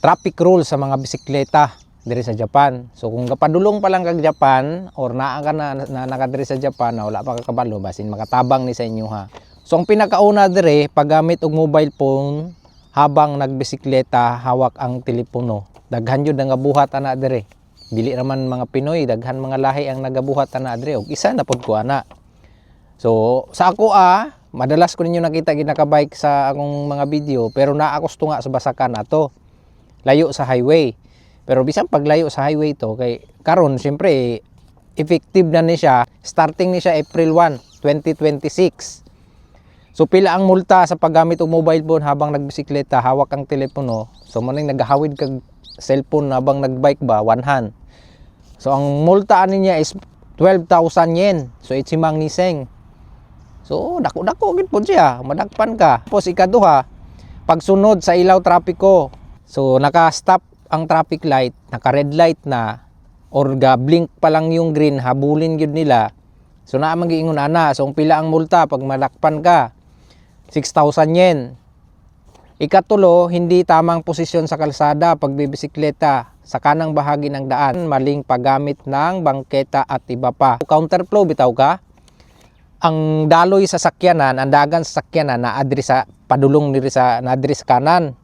traffic rules sa mga bisikleta diri sa Japan. So kung kapadulong pa lang kag Japan or naa ka na nakadiri sa Japan na wala pa ka kabalo, basin makatabang ni sa inyo ha. So ang pinakauna diri paggamit og mobile phone habang nagbisikleta hawak ang telepono. Daghan jud nga buhat ana diri. Dili naman mga Pinoy, daghan mga lahi ang nagabuhat ana diri og isa na pod ko ana. So sa ako madalas ko ninyo nakita ginaka-bike sa akong mga video pero naa ako tunga sa basakan ato. Layo sa highway. Pero bisan paglayo sa highway to kay karon syempre effective na ni siya, starting ni siya April 1, 2026. So pila ang multa sa paggamit og mobile phone habang nagbisikleta hawak ang telepono. So maning nagahawid kag cellphone habang nagbike ba one hand. So ang multa niya is 12,000 yen. So itsimang niseng. So dako-dako gid pod siya, madagpan ka. Tapos ikaduha, pagsunod sa ilaw trapiko. So naka-stop ang traffic light, naka-red light na or ga-blink pa lang yung green, habulin gyud nila. So naa man giingon ana, so pila ang multa pag malakpan ka? 6,000 yen. Ikatulo, hindi tamang posisyon sa kalsada pag bibisikleta sa kanang bahagi ng daan, maling paggamit ng bangketa at iba pa. Counterflow bitaw ka? Ang daloy sa sakyanan, ang dagan sa sakyanan na adri sa padulong diri sa nadri sa kanan.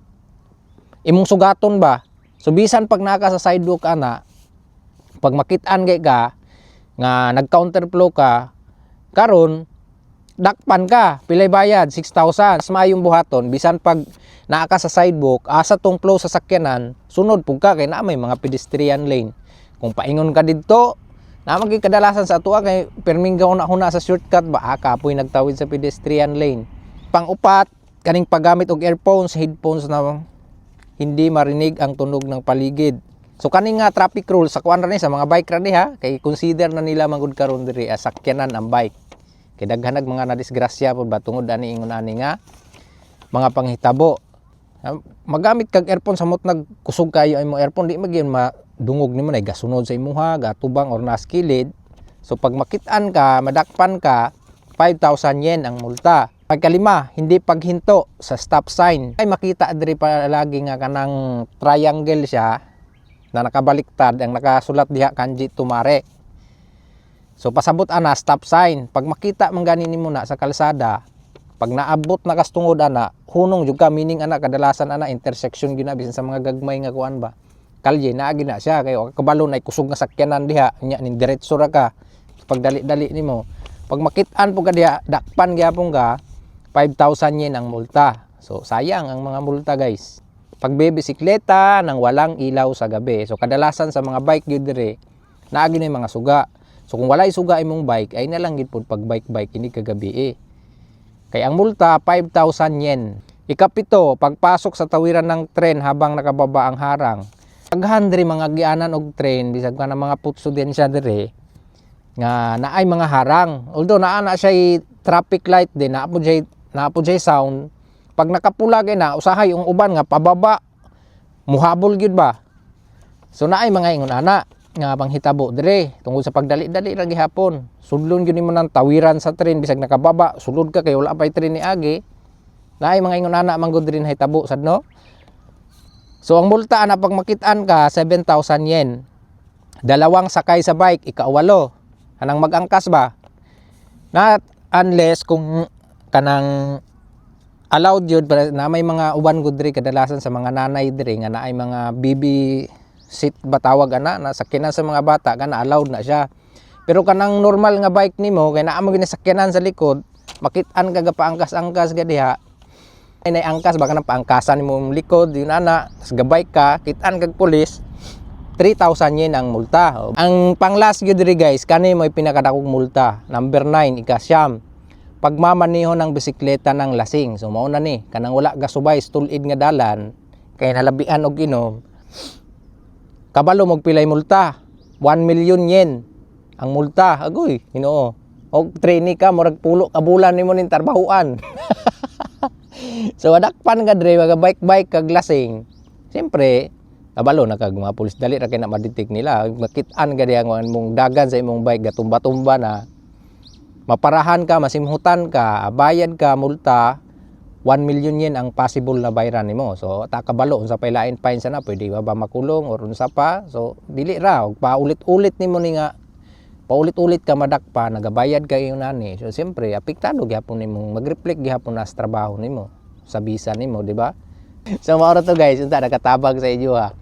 Imong sugaton ba? So bisan pag naka sa sidewalk ana, pag makit-an kay ka nga nag-counterflow ka, karon dakpan ka, pilay bayad 6,000. Mayong buhaton bisan pag naka sa sidewalk, asa tong flow sa sakyanan, sunod pug ka kay naa may mga pedestrian lane. Kung paingon ka didto, naa maging kadalasan sa atuwa kay perming gahuna sa shortcut ba kapoy nagtawid sa pedestrian lane. Pang-upat, kaning paggamit og earphones, headphones na hindi marinig ang tunog ng paligid. So kaning nga traffic rules sa kuan ra ni sa mga bike ra ni ha, kay consider na nila manggod karon diri as sakyanan ang bike. Kay daghanag mga nadisgrasya pod ba tungod ani ingon ani nga mga panghitabo. Magamit kag earphone samot nagkusog kayo imong earphone, di magyon madungog nimo na gasunod sa imuha, gatubang or naskilid. So pag makit-an ka, madakpan ka, 5,000 yen ang multa. Pagkalima, hindi paghinto sa stop sign. Ay makita diri pa lagi nga kanang triangle siya na nakabaliktad, ang nakasulat diha kanji tumare. So pasabot ana stop sign. Pag makita man gani nimo na sa kalsada, pag naabot na kastungod ana, hunong jud ka, meaning ana kadalasan ana intersection gyud na bisan sa mga gagmay nga kuan ba. Kalye na agi na siya kay kabalo na kusog nga sakyanan diha, nya nin diretso ra ka. Pag dali-dali nimo, pag makit-an po ka diha, dakpan gyapon ka, 5,000 yen ang multa. So sayang ang mga multa guys. Pag bibisikleta nang walang ilaw sa gabi. So kadalasan sa mga bike gyud dire, naagi na mga suga. So kung walay suga imong bike, ay na lang gid pod pag bike ini kagabi Kay ang multa 5,000 yen. Ikapito, pagpasok sa tawiran ng tren habang nakababa ang harang. Daghan diri mga gianan og tren bisag ka na mga putso din siya dire nga naay mga harang. Although naa na siya traffic light din, naapod siya sound. Pag nakapula kay na usahay yung uban nga pababa, muhabol gyud ba. So naay mga ingon ana nga panghitabo dire tungod sa pagdali-dali ra gihapon. Sudlon gyud nimo nang tawiran sa tren bisag nakababa, sulod ka kay wala pay tren ni agi. Naay mga ingon ana manggod rin hitabo sadno. So ang multa ana pag makit-an ka 7,000 yen. Dalawang sakay sa bike ikawalo. Anang mag-angkas ba? Not unless kung kanang allowed yun na may mga uban gud diri kadalasan sa mga nanay diri nga naay mga baby seat ba tawag ana na sakyanan sa mga bata kana allowed na siya. Pero kanang normal nga bike nimo kay naa mo gini sakyanan sa likod, makit-an ka paangkas-angkas gadiha. Ay angkas baka nang paangkasan nimo likod yun ana, tas gabike ka, kit-an kag pulis, 3,000 yen ang multa. Ang pang-last gyud diri guys, kani may pinakadakong multa. Number 9, ikasyam. Pagmamaneho ng bisikleta ng lasing. So mao na ni, kanang wala gasubay tulid nga dalan, kay nalabian og inom. Kabalo mog pilay multa. 1 million yen ang multa. Agoy, Ginoo. Og trainee ka murag pulo ka bulan nimo ning trabahuan. So adakpan ka dre mga bike kag lasing. Siyempre, kabalo na kag mga pulis dali ra kay na madetect nila. Makit-an ka diha ang mong dagan sa imong bike gatumba-tumba na. Maparahan ka, masimhutan ka, bayad ka multa 1 million yen ang possible na bayaran nimo. So ta kabalo unsa pay lain fine sana, pwede ba makulong or unsa pa. So dili ra og paulit-ulit nimo ni nga paulit-ulit ka madakpa, nagabayad ka yung nani. So siyempre apektado gyapon nimo mag-reflect gyapon na sa trabaho nimo, sa visa nimo, di ba? So mao ra to guys, unta nakatabag sa inyo ha.